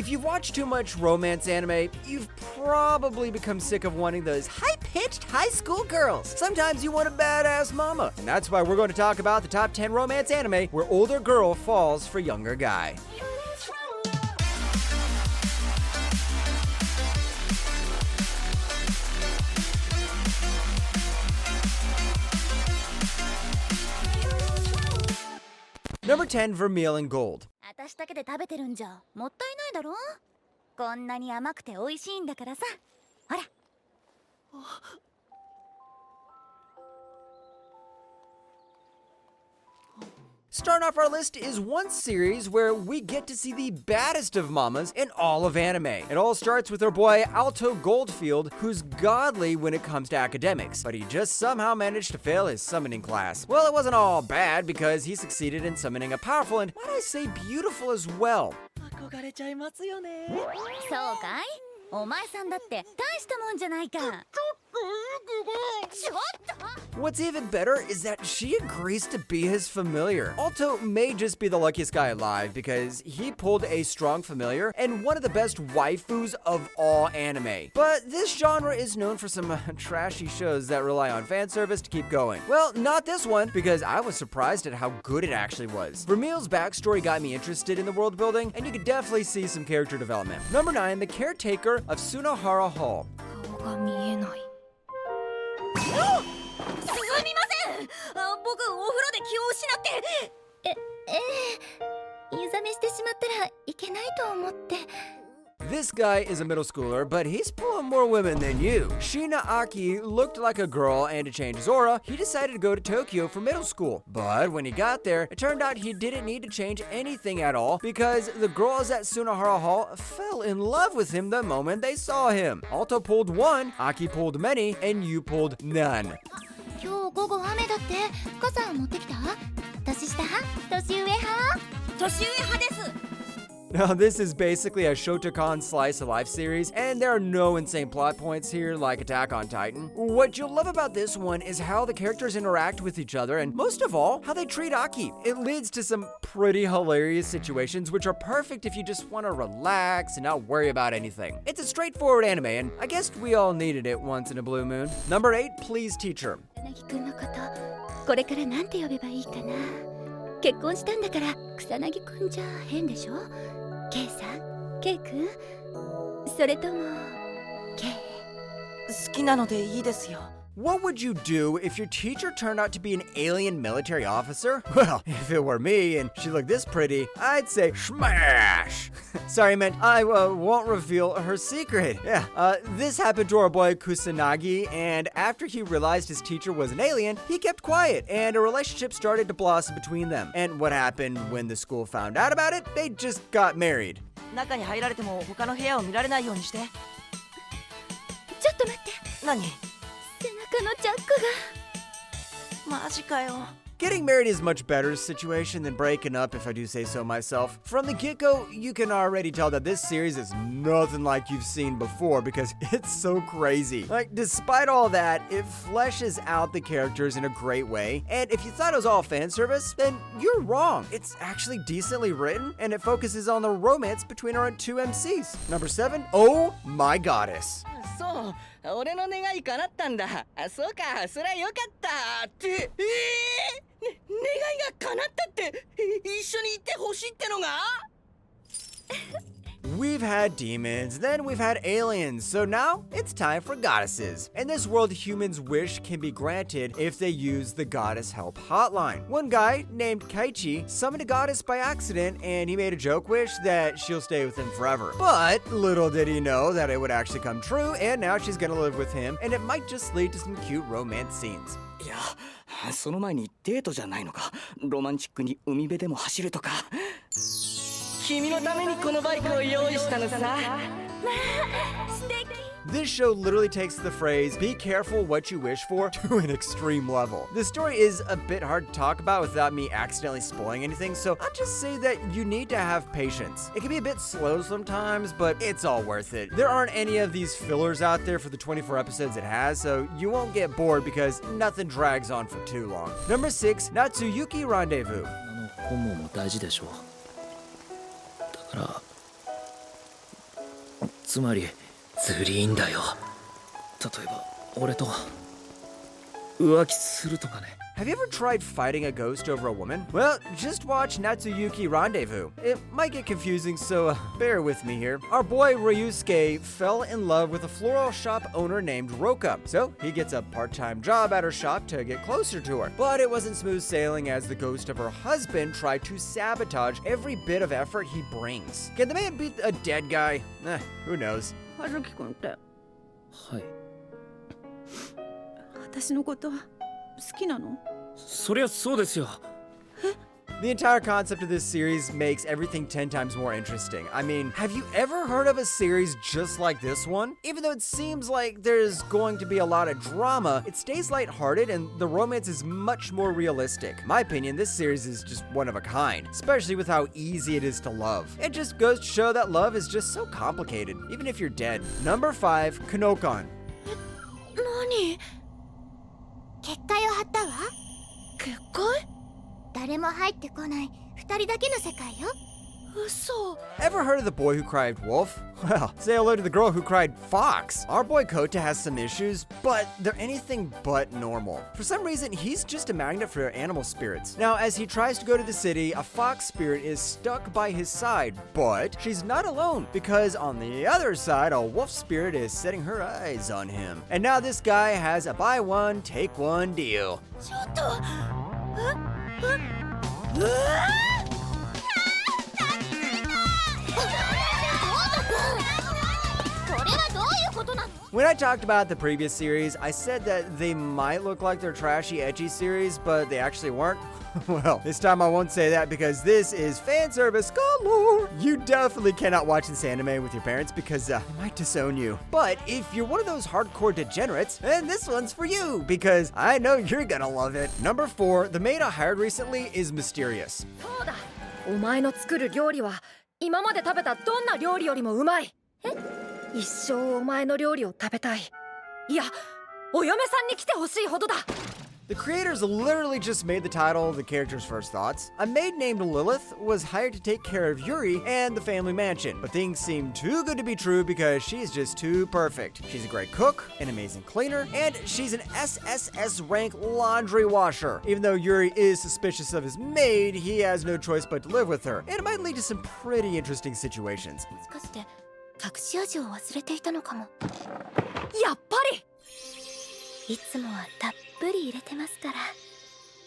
If you've watched too much romance anime, you've probably become sick of wanting those high-pitched high school girls. Sometimes you want a badass mama. And that's why we're going to talk about the top 10 romance anime where older girl falls for younger guy. Number 10, Vermeil and Gold. 私だけで食べてるんじゃもったいないだろ。こんなに甘くて美味しいんだからさ。ほら。Starting off our list is one series where we get to see the baddest of mamas in all of anime. It all starts with our boy Alto Goldfield, who's godly when it comes to academics, but he just somehow managed to fail his summoning class. Well, it wasn't all bad because he succeeded in summoning a powerful and, might I say, beautiful as well. 憧れちゃいますよね。そうかい？お前さんだって大したもんじゃないか。What's even better is that she agrees to be his familiar. Alto may just be the luckiest guy alive because he pulled a strong familiar and one of the best waifus of all anime. But this genre is known for some trashy shows that rely on fan service to keep going. Well, not this one, because I was surprised at how good it actually was. Vermeil's backstory got me interested in the world building, and you could definitely see some character development. Number 9, the caretaker of Sunahara Hall. 顔が見えない。すみません。僕お風呂で気を失って。湯冷めしてしまったらいけないと思って。 This guy is a middle schooler, but he's pulling more women than you. Shina Aki looked like a girl, and to change his aura, he decided to go to Tokyo for middle school. But when he got there, it turned out he didn't need to change anything at all because the girls at Sunahara Hall fell in love with him the moment they saw him. Alto pulled one, Aki pulled many, and you pulled none. 今日午後雨だって。傘持ってきた？年下派？年上派？年上派です。 Now, this is basically a Shotokan slice of life series, and there are no insane plot points here like Attack on Titan. What you'll love about this one is how the characters interact with each other, and most of all, how they treat Aki. It leads to some pretty hilarious situations, which are perfect if you just want to relax and not worry about anything. It's a straightforward anime, and I guess we all needed it once in a blue moon. Number 8, Please Teacher. 君のこと、これからなんて呼べばいいかな。結婚したんだから、草薙くんじゃ変でしょ。 K さん、K くん、それとも K。好きなのでいいですよ。 What would you do if your teacher turned out to be an alien military officer? Well, if it were me and she looked this pretty, I'd say smash! Sorry, man, I won't reveal her secret. Yeah, this happened to our boy Kusanagi, and after he realized his teacher was an alien, he kept quiet, and a relationship started to blossom between them. And what happened when the school found out about it? They just got married. 中に入られても他の部屋を見られないようにして。ちょっと待って。何？ 背中のチャックが。マジかよ。 Getting married is a much better situation than breaking up, if I do say so myself. From the get-go, you can already tell that this series is nothing like you've seen before because it's so crazy. Like, despite all that, it fleshes out the characters in a great way. And if you thought it was all fan service, then you're wrong. It's actually decently written, and it focuses on the romance between our two MCs. Number 7, Oh My Goddess. そう、俺の願い叶ったんだ。そうか、そりゃよかったって。願いが叶ったって、一緒に行ってほしいってのが？ We've had demons, then we've had aliens, so now it's time for goddesses. In this world, humans' wish can be granted if they use the goddess help hotline. One guy named Kaichi summoned a goddess by accident, and he made a joke wish that she'll stay with him forever. But little did he know that it would actually come true, and now she's gonna live with him, and it might just lead to some cute romance scenes. いや、その前にデートじゃないのか。ロマンチックに海辺でも走るとか。君のためにこのバイクを用意したのさ。まあ、素敵。 This show literally takes the phrase, be careful what you wish for, to an extreme level. The story is a bit hard to talk about without me accidentally spoiling anything, so I'll just say that you need to have patience. It can be a bit slow sometimes, but it's all worth it. There aren't any of these fillers out there for the 24 episodes it has, so you won't get bored because nothing drags on for too long. Number 6, Natsuyuki Rendezvous. 本望も大事でしょう。だからつまりずりーんだよ。例えば俺と浮気するとかね。Have you ever tried fighting a ghost over a woman? Well, just watch Natsuyuki Rendezvous. It might get confusing, so bear with me here. Our boy Ryusuke fell in love with a floral shop owner named Roka, so he gets a part-time job at her shop to get closer to her. But it wasn't smooth sailing as the ghost of her husband tried to sabotage every bit of effort he brings. Can the man beat a dead guy? Who knows? はるきくんってはい。私のこと好きなの？そりゃそうですよ。 The entire concept of this series makes everything 10 times more interesting. I mean, have you ever heard of a series just like this one? Even though it seems like there's going to be a lot of drama, it stays lighthearted and the romance is much more realistic. In my opinion, this series is just one of a kind, especially with how easy it is to love. It just goes to show that love is just so complicated, even if you're dead. Number 5, Kanokon. 何？結界を張ったわ。結界？誰も入ってこない二人だけの世界よ。嘘。 Ever heard of the boy who cried wolf? Well, say hello to the girl who cried fox. Our boy Kota has some issues, but they're anything but normal. For some reason, he's just a magnet for animal spirits. Now, as he tries to go to the city, a fox spirit is stuck by his side, but she's not alone because on the other side, a wolf spirit is setting her eyes on him. And now this guy has a buy one, take one deal. ちょっと。When I talked about the previous series, I said that they might look like they're trashy, ecchi series, but they actually weren't. Well, this time I won't say that because this is fan service galore. You definitely cannot watch this anime with your parents because they might disown you. But if you're one of those hardcore degenerates, then this one's for you because I know you're gonna love it. Number 4, the maid I hired recently is mysterious. そうだ。お前の作る料理は今まで食べたどんな料理よりもうまい。一生お前の料理を食べたい。いや、お嫁さんに来てほしいほどだ。 The creators literally just made the title the character's first thoughts. A maid named Lilith was hired to take care of Yuri and the family mansion, but things seem too good to be true because she's just too perfect. She's a great cook, an amazing cleaner, and she's an SSS rank laundry washer. Even though Yuri is suspicious of his maid, he has no choice but to live with her, and it might lead to some pretty interesting situations. もしかして隠し味を忘れていたのかも。やっぱり。いつもはたっぷり入れてますから。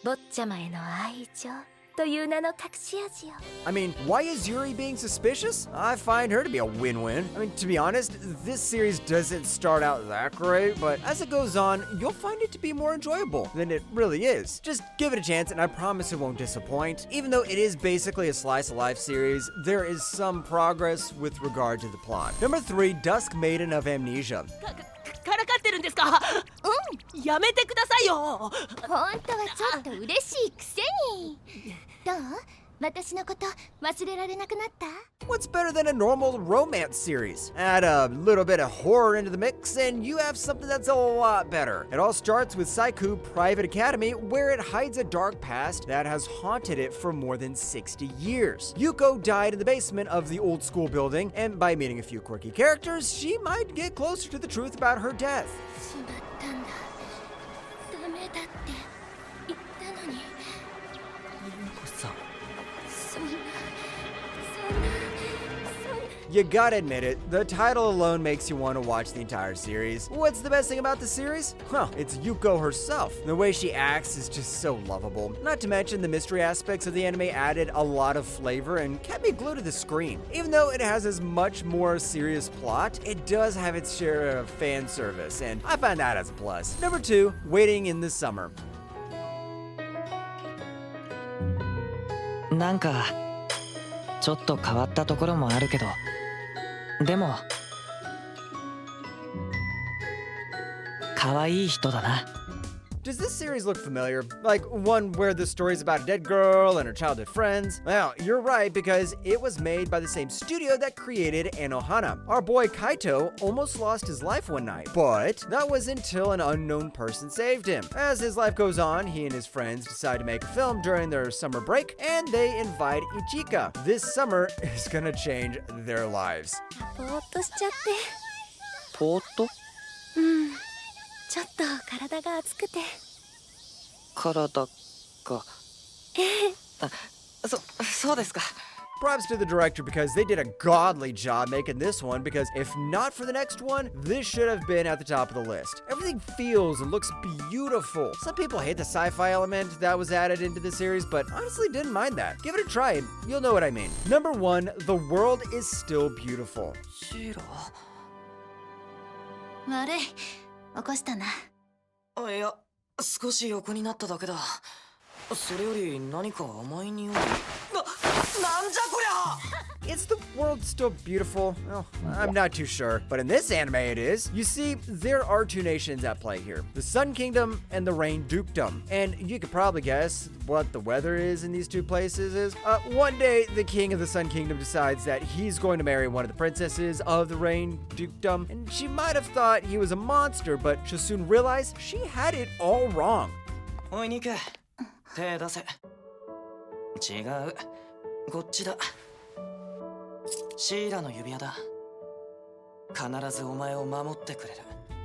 坊ちゃまへの愛情という名の隠し味を。I mean, why is Yuri being suspicious? I find her to be a win-win. I mean, to be honest, this series doesn't start out that great, but as it goes on, you'll find it to be more enjoyable than it really is. Just give it a chance and I promise it won't disappoint. Even though it is basically a slice of life series, there is some progress with regard to the plot. Number 3, Dusk Maiden of Amnesia. からかってるんですか？うん、やめてくださいよ。本当はちょっと嬉しいくせに。どう？私のこと忘れられなくなった？ What's better than a normal romance series? Add a little bit of horror into the mix and you have something that's a lot better. It all starts with Saiku Private Academy, where it hides a dark past that has haunted it for more than 60 years. Yuko died in the basement of the old school building, and by meeting a few quirky characters, she might get closer to the truth about her death. しまったんだ。ダメだって言ったのに。さん。そんな。You gotta admit it, the title alone makes you want to watch the entire series. What's the best thing about the series? Well, it's Yuko herself. The way she acts is just so lovable. Not to mention the mystery aspects of the anime added a lot of flavor and kept me glued to the screen. Even though it has as much more serious plot, it does have its share of fan service, and I find that as a plus. Number 2, Waiting in the Summer. なんかちょっと変わったところもあるけど、でも可愛い人だな。Does this series look familiar? Like one where the story's about a dead girl and her childhood friends? Well, you're right, because it was made by the same studio that created Anohana. Our boy Kaito almost lost his life one night, but that was until an unknown person saved him. As his life goes on, he and his friends decide to make a film during their summer break, and they invite Ichika. This summer is gonna change their lives. ぼーっとしちゃって。ポートちょっと体が熱くて。体がそうですか。 Props to the director, because they did a godly job making this one, because if not for the next one, this should have been at the top of the list. Everything feels and looks beautiful. Some people hate the sci-fi element that was added into the series, but honestly didn't mind that. Give it a try and you'll know what I mean. Number 1, the world is still beautiful. シロ悪い。起こしたな。いや少し横になっただけだ。それより何か甘い匂い。なんじゃこりゃ。 Is the world still beautiful? Well, I'm not too sure, but in this anime it is. You see, there are 2 nations at play here, the Sun Kingdom and the Rain Dukedom. And you could probably guess what the weather is in these 2 places is. One day, the king of the Sun Kingdom decides that he's going to marry one of the princesses of the Rain Dukedom, and she might have thought he was a monster, but she'll soon realize she had it all wrong. おいニク、手出せ。違う、こっちだ。シーラの指輪だ。必ずお前を守ってくれる。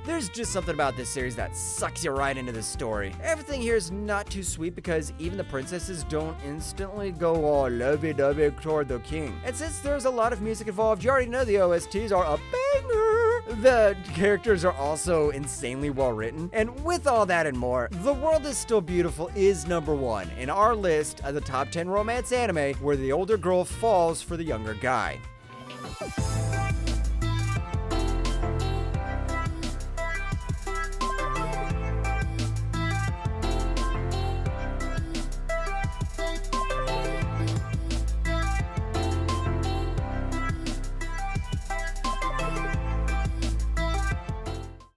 There's just something about this series that sucks you right into the story. Everything here is not too sweet, because even the princesses don't instantly go all lovey-dovey toward the king. And since there's a lot of music involved, you already know the OSTs are a banger. The characters are also insanely well written. And with all that and more, The World is Still Beautiful is number 1 in our list of the top 10 romance anime where the older girl falls for the younger guy.